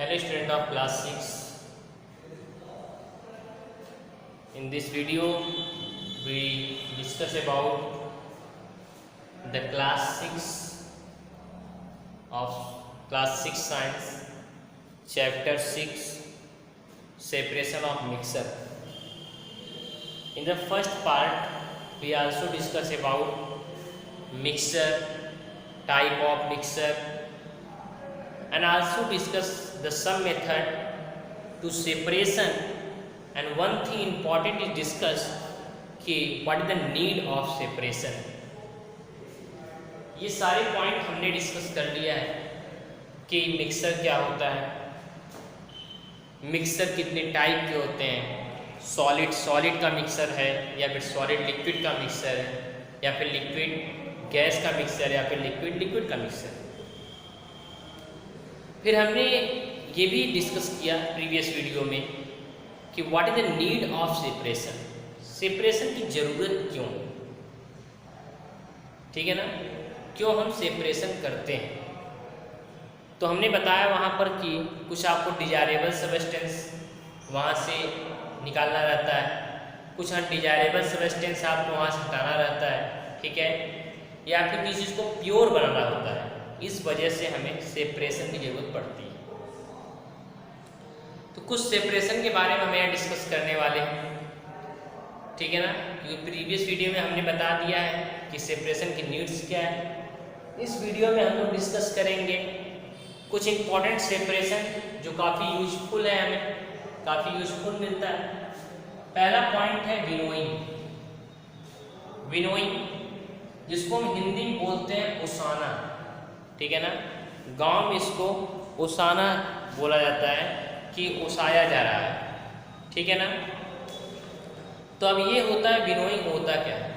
Hello student of class 6. In this video we discuss about the class 6 of class 6 science chapter 6 separation of mixture. In the first part we also discuss about mixture, type of mixture, and also discuss the some method to separation, and one thing important is discuss कि what is the need of separation. ये सारे point हमने discuss कर लिया है कि mixer क्या होता है, मिक्सर कितने टाइप के होते हैं, सॉलिड का मिक्सर है या फिर सॉलिड लिक्विड का मिक्सर है या फिर लिक्विड गैस का मिक्सर या फिर लिक्विड का मिक्सर। फिर हमने ये भी डिस्कस किया प्रीवियस वीडियो में कि what is the need of separation, separation की ज़रूरत क्यों, ठीक है ना, क्यों हम सेपरेशन करते हैं। तो हमने बताया वहाँ पर कि कुछ आपको डिजायरेबल सब्सटेंस वहाँ से निकालना रहता है, कुछ अनडिजायरेबल सब्सटेंस आपको वहाँ से हटाना रहता है, ठीक है, या फिर किसी चीज़ को प्योर बनाना होता है। इस वजह से हमें सेपरेशन की ज़रूरत पड़ती है। तो कुछ सेपरेशन के बारे में हम यहाँ डिस्कस करने वाले हैं, ठीक है ना, क्योंकि प्रीवियस वीडियो में हमने बता दिया है कि सेपरेशन की नीड्स क्या है। इस वीडियो में हम लोग डिस्कस करेंगे कुछ इम्पोर्टेंट सेपरेशन जो काफ़ी यूजफुल है, हमें काफ़ी यूजफुल मिलता है। पहला पॉइंट है विनोइंग, विनोइंग जिसको हम हिंदी में बोलते हैं ओसाना, ठीक है ना, गांव में इसको ओसाना बोला जाता है कि ओसाया जा रहा है, ठीक है ना। तो अब ये होता है विनोइंग होता क्या है।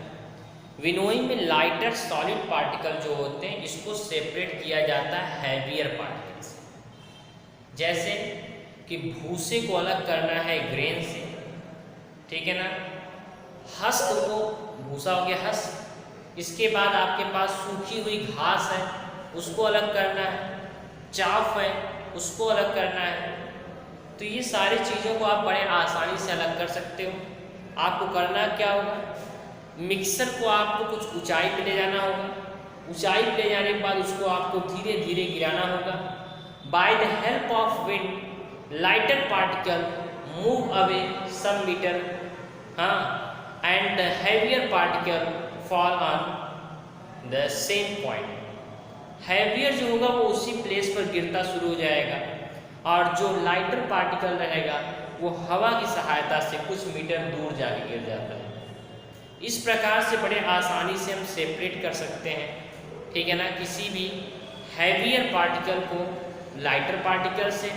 विनोइंग में लाइटर सॉलिड पार्टिकल जो होते हैं इसको सेपरेट किया जाता है हैवियर पार्टिकल से। जैसे कि भूसे को अलग करना है ग्रेन से, ठीक है ना, हस्क को, भूसा हो गया हस्क, इसके बाद आपके पास सूखी हुई घास है उसको अलग करना है, चाफ है उसको अलग करना है। तो ये सारी चीज़ों को आप बड़े आसानी से अलग कर सकते हो। आपको करना क्या होगा, मिक्सर को आपको कुछ ऊंचाई पे ले जाना होगा, ऊंचाई पे ले जाने के बाद उसको आपको धीरे धीरे गिराना होगा। By the help of wind lighter particle move away some metre, हाँ, and the heavier particle fall on the same point. Heavier जो होगा वो उसी प्लेस पर गिरता शुरू हो जाएगा और जो लाइटर पार्टिकल रहेगा वो हवा की सहायता से कुछ मीटर दूर जाके गिर जाता है। इस प्रकार से बड़े आसानी से हम सेपरेट कर सकते हैं, ठीक है ना, किसी भी हैवियर पार्टिकल को लाइटर पार्टिकल से,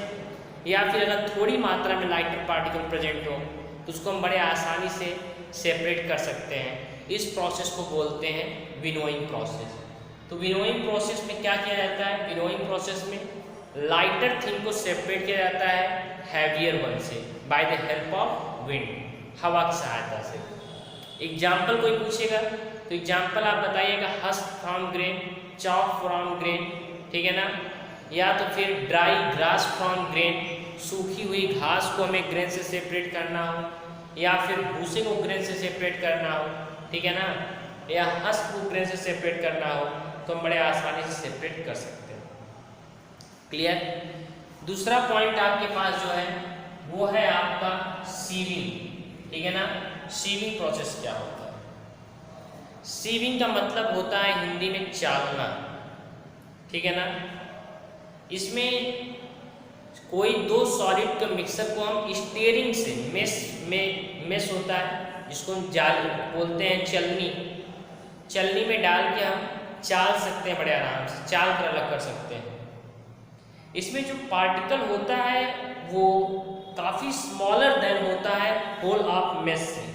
या फिर अगर थोड़ी मात्रा में लाइटर पार्टिकल प्रेजेंट हो तो उसको हम बड़े आसानी से सेपरेट कर सकते हैं। इस प्रोसेस को बोलते हैं विनोइंग प्रोसेस। तो विनोइंग प्रोसेस में क्या किया जाता है, विनोइंग प्रोसेस में लाइटर थिंग को सेपरेट किया जाता है हैवियर वन से bye the help of wind, हवा की सहायता से। एग्जाम्पल कोई पूछेगा तो एग्जाम्पल आप बताइएगा husk from grain, chop from grain, ठीक है ना, या तो फिर ड्राई ग्रास फ्रॉम ग्रेन, सूखी हुई घास को हमें ग्रेन से सेपरेट करना हो, या फिर भूसे को ग्रेन से सेपरेट करना हो, ठीक है ना, या हस्क को ग्रेन से सेपरेट करना हो तो हम बड़े आसानी से सेपरेट कर सकते हैं। क्लियर। दूसरा पॉइंट आपके पास जो है वो है आपका सीविंग, ठीक है ना। सीविंग प्रोसेस क्या होता है, सीविंग का मतलब होता है हिंदी में चालना, ठीक है ना। इसमें कोई दो सॉलिड का मिक्सर को हम स्टीयरिंग से, मेस होता है जिसको हम जाल बोलते हैं, चलनी में डाल के हम चाल सकते हैं, बड़े आराम से चाल कर अलग कर सकते हैं। इसमें जो पार्टिकल होता है वो काफ़ी स्मॉलर देन होता है होल ऑफ मेस से।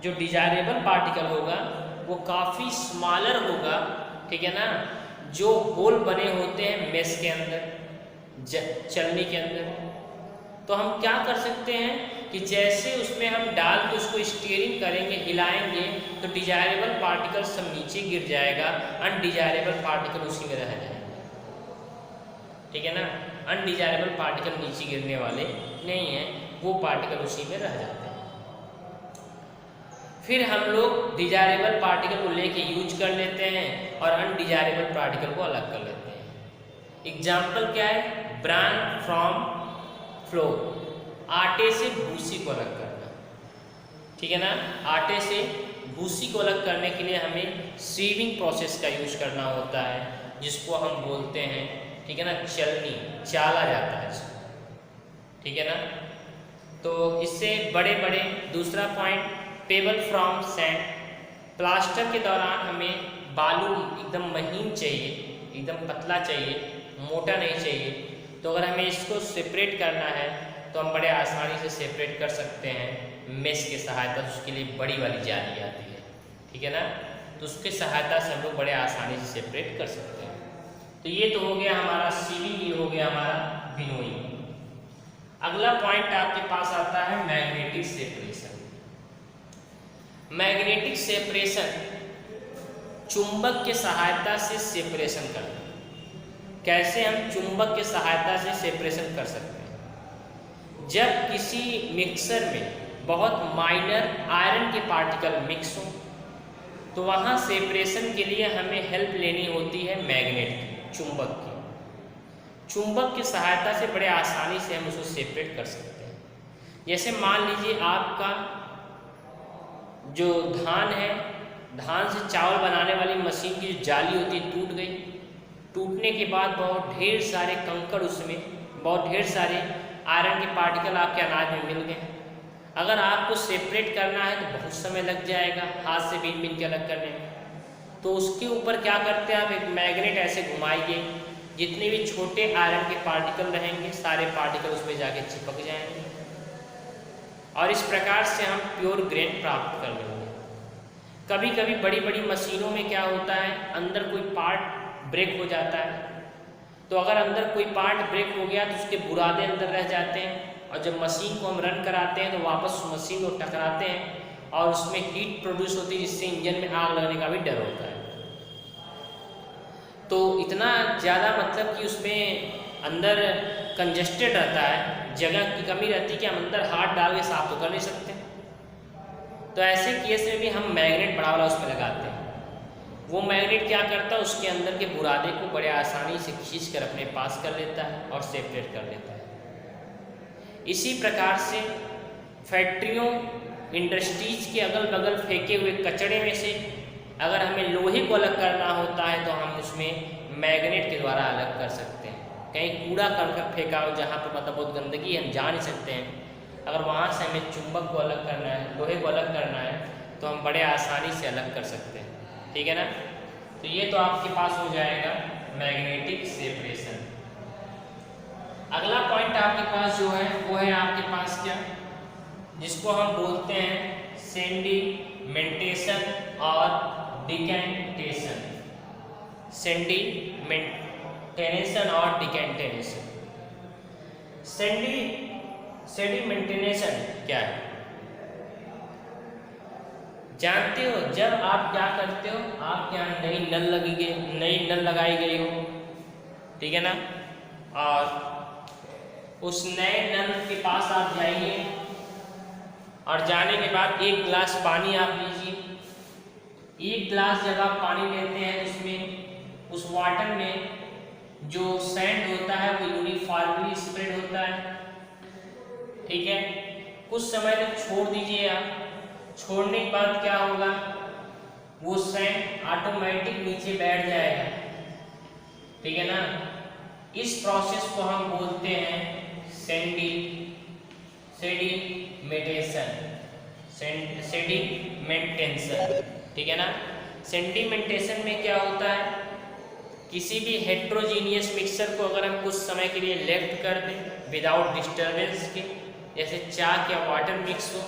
जो डिजायरेबल पार्टिकल होगा वो काफ़ी स्मॉलर होगा, ठीक है ना, जो होल बने होते हैं मेस के अंदर, चलनी के अंदर। तो हम क्या कर सकते हैं कि जैसे उसमें हम डाल के उसको स्टीयरिंग करेंगे, हिलाएंगे, तो डिजायरेबल पार्टिकल सब नीचे गिर जाएगा, अनडिजायरेबल पार्टिकल उसी में रह जाएगा, ठीक है ना। अनडिजायरेबल पार्टिकल नीचे गिरने वाले नहीं हैं, वो पार्टिकल उसी में रह जाते हैं। फिर हम लोग डिजायरेबल पार्टिकल को लेके यूज कर लेते हैं और अनडिजायरेबल पार्टिकल को अलग कर लेते हैं। एग्जाम्पल क्या है, ब्रांड फ्रॉम फ्लोर, आटे से भूसी को अलग करना, ठीक है ना। आटे से भूसी को अलग करने के लिए हमें सीविंग प्रोसेस का यूज करना होता है, जिसको हम बोलते हैं, ठीक है ना, चलनी, चाला जाता है इसको, ठीक है ना। तो इससे बड़े बड़े, दूसरा point, payable from sand, plaster के दौरान हमें बालू एकदम महीन चाहिए, एकदम पतला चाहिए, मोटा नहीं चाहिए। तो अगर हमें इसको सेपरेट करना है तो हम बड़े आसानी से सेपरेट कर सकते हैं मेश की सहायता से। उसके लिए बड़ी वाली जाली आती है, ठीक है ना, तो उसके सहायता से हम लोग बड़े आसानी से सेपरेट कर सकते हैं। तो ये तो हो गया हमारा सीविंग, ये हो गया हमारा विनोइंग। अगला पॉइंट आपके पास आता है मैग्नेटिक सेपरेशन। मैग्नेटिक सेपरेशन चुंबक के सहायता से सेपरेशन करना। कैसे हम चुंबक की सहायता से सेपरेशन कर सकते हैं? जब किसी मिक्सर में बहुत माइनर आयरन के पार्टिकल मिक्स हो तो वहाँ सेपरेशन के लिए हमें हेल्प लेनी होती है मैग्नेट की, चुंबक की। चुंबक की सहायता से बड़े आसानी से हम उसको सेपरेट कर सकते हैं। जैसे मान लीजिए आपका जो धान है, धान से चावल बनाने वाली मशीन की जो जाली होती है टूट गई, टूटने के बाद बहुत ढेर सारे कंकड़, उसमें बहुत ढेर सारे आयरन के पार्टिकल आपके अनाज में मिल गए। अगर आपको सेपरेट करना है तो बहुत समय लग जाएगा हाथ से बीन बीन के अलग करने में। तो उसके ऊपर क्या करते हैं आप, एक मैग्नेट ऐसे घुमाइए, जितने भी छोटे आयरन के पार्टिकल रहेंगे सारे पार्टिकल उसमें जाके चिपक जाएंगे और इस प्रकार से हम प्योर ग्रेन प्राप्त कर लेंगे। कभी कभी बड़ी बड़ी मशीनों में क्या होता है, अंदर कोई पार्ट ब्रेक हो जाता है, तो अगर अंदर कोई पार्ट ब्रेक हो गया तो उसके बुरादे अंदर रह जाते हैं और जब मशीन को हम रन कराते हैं तो वापस मशीन को टकराते हैं और उसमें हीट प्रोड्यूस होती है, जिससे इंजन में आग लगने का भी डर होता है। तो इतना ज़्यादा मतलब कि उसमें अंदर कंजेस्टेड रहता है, जगह की कमी रहती है कि हम अंदर हाथ डाल के साफ तो कर नहीं सकते। तो ऐसे केस में भी हम मैग्नेट बड़ा वाला उसमें लगाते हैं। वो मैग्नेट क्या करता है, उसके अंदर के बुरादे को बड़े आसानी से खींच कर अपने पास कर लेता है और सेपरेट कर लेता है। इसी प्रकार से फैक्ट्रियों, इंडस्ट्रीज के अगल बगल फेंके हुए कचरे में से अगर हमें लोहे को अलग करना होता है तो हम उसमें मैग्नेट के द्वारा अलग कर सकते हैं। कहीं कूड़ा करकट फेंका हो जहाँ पर मतलब बहुत गंदगी हम जा नहीं सकते हैं, अगर वहाँ से हमें चुंबक को अलग करना है, लोहे को अलग करना है, तो हम बड़े आसानी से अलग कर सकते हैं, ठीक है ना। तो ये तो आपके पास हो जाएगा मैग्नेटिक सेपरेशन। अगला पॉइंट आपके पास जो है वो है आपके पास क्या, जिसको हम बोलते हैं सेडिमेंटेशन और डिकैंटेशन। सेडिमेंटेशन और डिकैंटेशन। सेडिमेंटेशन क्या है जानते हो? जब आप क्या करते हो, आपके यहाँ नई नल लगाई गई हो, ठीक है ना, और उस नए नल के पास आप जाइए और जाने के बाद एक गिलास पानी आप लीजिए। एक गिलास जब आप पानी लेते हैं उसमें, उस वाटर में जो सैंड होता है वो यूनिफॉर्मली स्प्रेड होता है, ठीक है। कुछ समय तक छोड़ दीजिए आप। छोड़ने के बाद क्या होगा, वो सैंड ऑटोमेटिक नीचे बैठ जाएगा, ठीक है ना। इस प्रोसेस को हम बोलते हैं सेडिमेंटेशन, ठीक है ना। सेडिमेंटेशन में क्या होता है, किसी भी हेट्रोजीनियस मिक्सचर को अगर हम कुछ समय के लिए लेफ्ट कर दें विदाउट डिस्टर्बेंस के, जैसे चाक या वाटर मिक्स हो,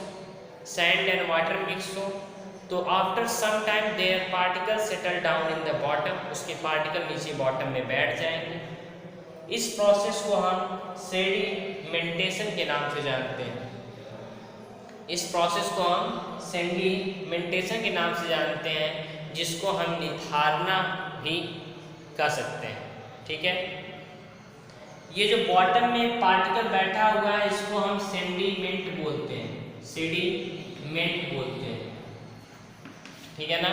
सैंड एंड वाटर मिक्स हो, तो after some time there particle settle down in the bottom, उसके पार्टिकल नीचे बॉटम में बैठ जाएंगे। इस प्रोसेस को हम सेडिमेंटेशन के नाम से जानते हैं। इस प्रोसेस को हम सेडिमेंटेशन के नाम से जानते हैं, जिसको हम निथारना भी कर सकते हैं, ठीक है। ये जो बॉटम में पार्टिकल बैठा हुआ है इसको हम सेडिमेंट बोलते हैं, सेडिमेंट बोलते हैं, ठीक है ना।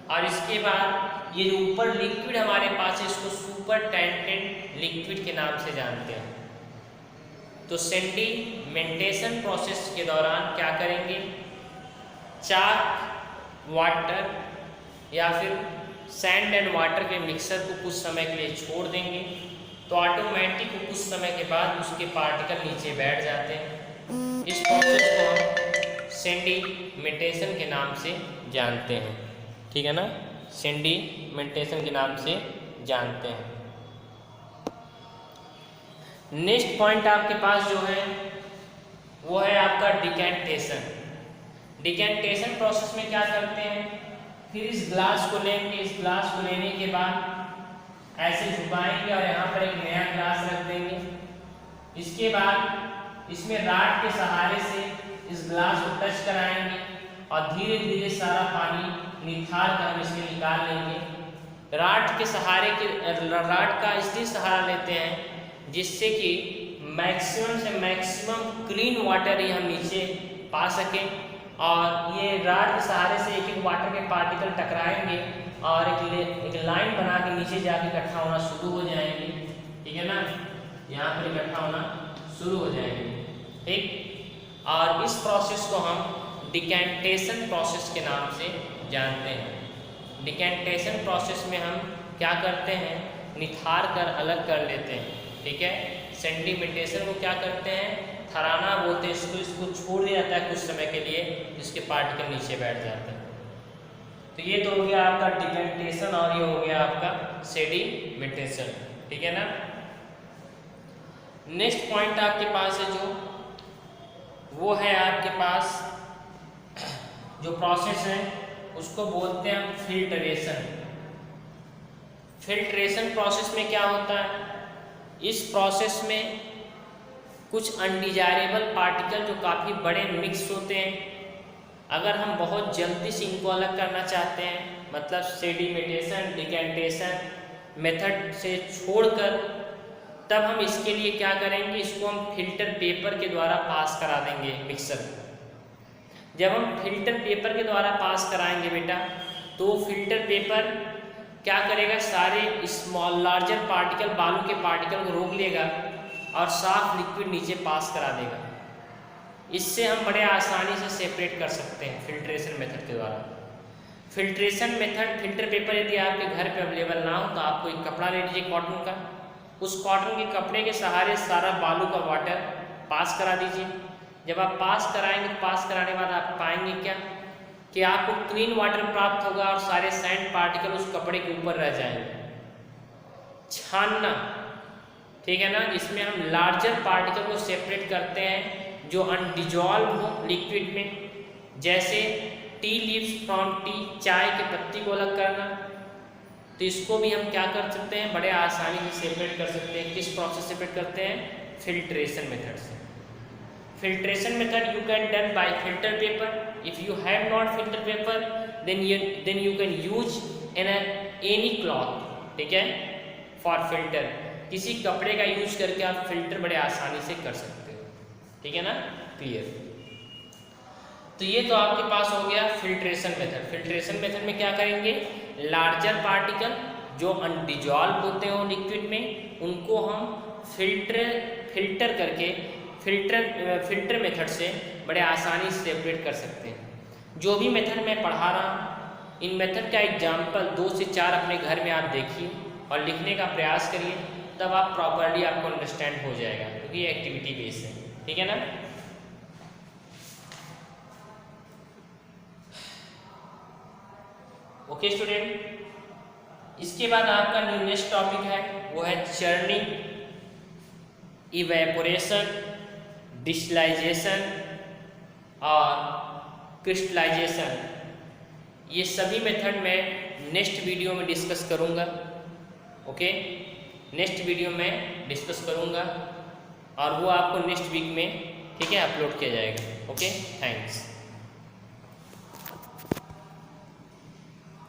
और इसके बाद ये जो ऊपर लिक्विड हमारे पास है इसको सुपरटेंडेंट लिक्विड के नाम से जानते हैं। तो सेडिमेंटेशन प्रोसेस के दौरान क्या करेंगे, चाक, वाटर या फिर सैंड एंड वाटर के मिक्सर को कुछ समय के लिए छोड़ देंगे तो ऑटोमेटिक कुछ समय के बाद उसके पार्टिकल नीचे बैठ जाते हैं। इस प्रोसेस को हम सेडिमेंटेशन के नाम से जानते हैं, ठीक है ना, सेडिमेंटेशन के नाम से जानते हैं। नेक्स्ट पॉइंट आपके पास जो है वो है आपका डिकेंटेशन। डिकेंटेशन प्रोसेस में क्या करते हैं, फिर इस ग्लास को लेंगे, इस ग्लास को लेने के बाद ऐसे झुकाएंगे और यहाँ पर एक नया ग्लास रख देंगे। इसके बाद इसमें राड के सहारे से इस ग्लास को टच कराएंगे और धीरे धीरे सारा पानी निखार कर हम इसमें निकाल लेंगे। राड के सहारे राड का इसलिए सहारा लेते हैं जिससे कि मैक्सिमम से मैक्सिमम क्लीन वाटर ही हम नीचे पा सकें, और ये राड के सहारे से एक एक वाटर के पार्टिकल टकराएंगे और एक लाइन बना के नीचे जाके इकट्ठा होना शुरू हो जाएंगे, ठीक है ना, यहाँ पर इकट्ठा होना शुरू हो जाएंगे, ठीक। और इस प्रोसेस को हम डिकेंटेशन प्रोसेस के नाम से जानते हैं। डिकेंटेशन प्रोसेस में हम क्या करते हैं, निथार कर अलग कर लेते हैं, ठीक है। सेडिमेंटेशन को क्या करते हैं, थराना बोलते हैं, इसको छोड़ दिया जाता है कुछ समय के लिए, इसके पार्टिकल नीचे बैठ जाते हैं। तो ये तो हो गया आपका डिकेंटेशन और ये हो गया आपका सेडिमेंटेशन, ठीक है ना। नेक्स्ट पॉइंट आपके पास है जो वो है आपके पास जो प्रोसेस है उसको बोलते हैं फिल्ट्रेशन। फिल्ट्रेशन प्रोसेस में क्या होता है, इस प्रोसेस में कुछ अनडिजायरेबल पार्टिकल जो काफ़ी बड़े मिक्स होते हैं, अगर हम बहुत जल्दी से इनको अलग करना चाहते हैं, मतलब सेडिमेंटेशन डिकेंटेशन मेथड से छोड़कर, तब हम इसके लिए क्या करेंगे, इसको हम फिल्टर पेपर के द्वारा पास करा देंगे मिक्सर। जब हम फिल्टर पेपर के द्वारा पास कराएंगे बेटा, तो फिल्टर पेपर क्या करेगा, सारे स्मॉल लार्जर पार्टिकल, बालू के पार्टिकल को रोक लेगा और साफ लिक्विड नीचे पास करा देगा। इससे हम बड़े आसानी से सेपरेट कर सकते हैं फिल्ट्रेशन मेथड के द्वारा। फिल्ट्रेशन मेथड, फिल्टर पेपर यदि आपके घर पे अवेलेबल ना हो तो आपको एक कपड़ा ले लीजिए कॉटन का, उस कॉटन के कपड़े के सहारे सारा बालू का वाटर पास करा दीजिए। जब आप पास कराएंगे तो पास कराने के बाद आप पाएंगे क्या कि आपको क्लीन वाटर प्राप्त होगा और सारे सैंड पार्टिकल उस कपड़े के ऊपर रह जाएंगे। छानना, ठीक है ना, जिसमें हम लार्जर पार्टिकल को सेपरेट करते हैं जो अनडिजॉल्व हो लिक्विड में, जैसे टी लीव्स फ्रॉम टी, चाय के पत्ती को अलग करना। तो इसको भी हम क्या कर सकते हैं, बड़े आसानी से सेपरेट कर सकते हैं। किस प्रोसेस से सेपरेट करते हैं, फिल्ट्रेशन मेथड से। Filtration method you can done by filter paper. If you have not filter paper then you can use in any cloth, ठीक है, फॉर फिल्टर। किसी कपड़े का यूज करके आप फिल्टर बड़े आसानी से कर सकते हो, ठीक है ना, क्लियर। तो ये तो आपके पास हो गया फिल्ट्रेशन मेथड। फिल्ट्रेशन मेथड में क्या करेंगे, लार्जर पार्टिकल जो अनडिजॉल्व होते हो लिक्विड में, उनको हम फिल्टर करके फिल्टर मेथड से बड़े आसानी से सेपरेट कर सकते हैं। जो भी मेथड मैं पढ़ा रहा हूँ, इन मेथड का एग्जाम्पल 2 से 4 अपने घर में आप देखिए और लिखने का प्रयास करिए, तब आप प्रॉपर्ली आपको अंडरस्टैंड हो जाएगा, क्योंकि ये एक्टिविटी बेस है, ठीक है ना। ओके स्टूडेंट, इसके बाद आपका नेक्स्ट टॉपिक है वो है चर्निंग, इवेपोरेशन, डिस्टिलाइजेशन और क्रिस्टलाइजेशन। ये सभी मेथड मैं नेक्स्ट वीडियो में डिस्कस करूँगा। ओके, नेक्स्ट वीडियो में डिस्कस करूँगा और वो आपको नेक्स्ट वीक में, ठीक है, अपलोड किया जाएगा। Okay, thanks.